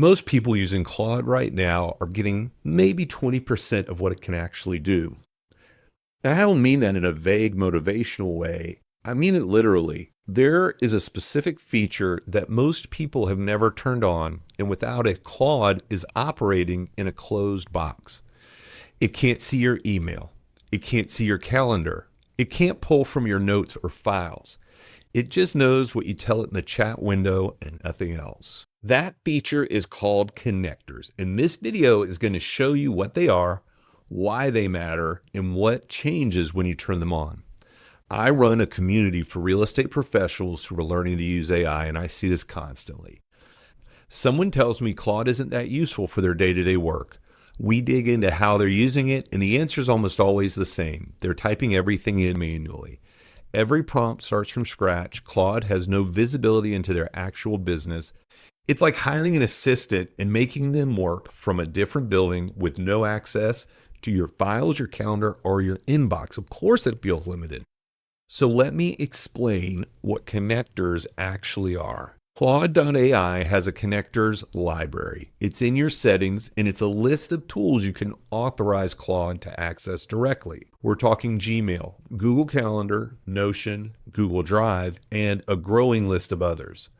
Most people using Claude right now are getting maybe 20% of what it can actually do. Now, I don't mean that in a vague motivational way. I mean it literally. There is a specific feature that most people have never turned on, and without it, Claude is operating in a closed box. It can't see your email. It can't see your calendar. It can't pull from your notes or files. It just knows what you tell it in the chat window and nothing else. That feature is called connectors, and this video is going to show you what they are, why they matter, and what changes when you turn them on. I run a community for real estate professionals who are learning to use AI, and I see this constantly. Someone tells me Claude isn't that useful for their day-to-day work. We dig into how they're using it, and the answer is almost always the same. They're typing everything in manually. Every prompt starts from scratch. Claude has no visibility into their actual business. It's like hiring an assistant and making them work from a different building with no access to your files, your calendar, or your inbox. Of course it feels limited. So let me explain what connectors actually are. Claude AI has a connectors library. It's in your settings, and it's a list of tools you can authorize Claude to access directly. We're talking Gmail, Google Calendar, Notion, Google Drive, and a growing list of others.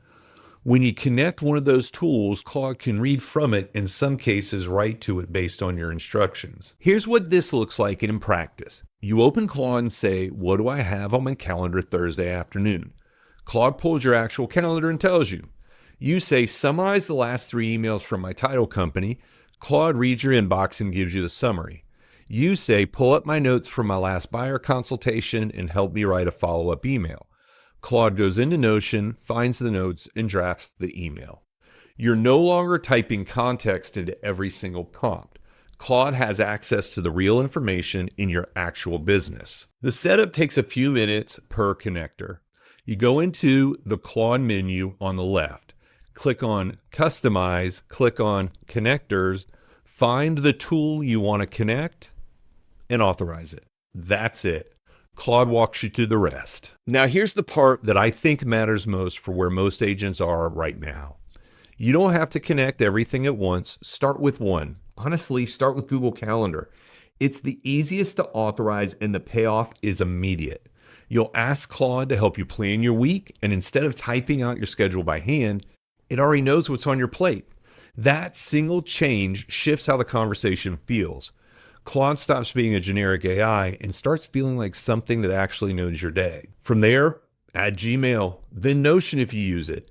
When you connect one of those tools, Claude can read from it, in some cases write to it based on your instructions. Here's what this looks like in practice. You open Claude and say, what do I have on my calendar Thursday afternoon? Claude pulls your actual calendar and tells you. You say, summarize the last 3 emails from my title company. Claude reads your inbox and gives you the summary. You say, pull up my notes from my last buyer consultation and help me write a follow-up email. Claude goes into Notion, finds the notes, and drafts the email. You're no longer typing context into every single prompt. Claude has access to the real information in your actual business. The setup takes a few minutes per connector. You go into the Claude menu on the left, click on Customize, click on Connectors, find the tool you want to connect, and authorize it. That's it. Claude walks you through the rest. Now here's the part that I think matters most for where most agents are right now. You don't have to connect everything at once. Start with one. Honestly, start with Google Calendar. It's the easiest to authorize and the payoff is immediate. You'll ask Claude to help you plan your week, and instead of typing out your schedule by hand, it already knows what's on your plate. That single change shifts how the conversation feels. Claude stops being a generic AI and starts feeling like something that actually knows your day. From there, add Gmail, then Notion if you use it.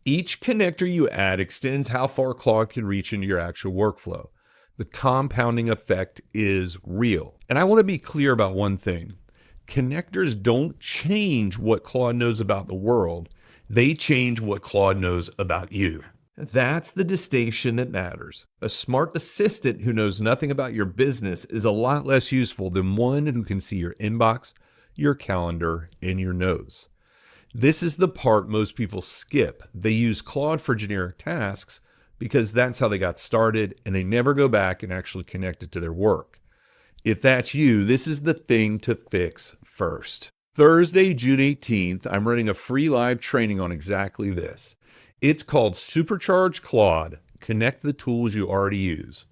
Each connector you add extends how far Claude can reach into your actual workflow. The compounding effect is real. And I want to be clear about one thing. Connectors don't change what Claude knows about the world. They change what Claude knows about you. That's the distinction that matters. A smart assistant who knows nothing about your business is a lot less useful than one who can see your inbox, your calendar, and your notes. This is the part most people skip. They use Claude for generic tasks because that's how they got started, and they never go back and actually connect it to their work. If that's you, this is the thing to fix first. Thursday, June 18th, I'm running a free live training on exactly this. It's called SUPERCHARGE Claude. Connect the tools you already use.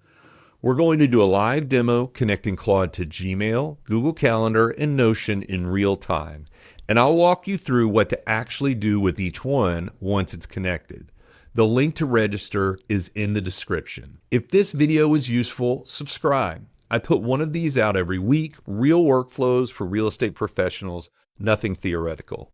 We're going to do a live demo connecting Claude to Gmail, Google Calendar, and Notion in real time. And I'll walk you through what to actually do with each one once it's connected. The link to register is in the description. If this video is useful, subscribe. I put one of these out every week, real workflows for real estate professionals, nothing theoretical.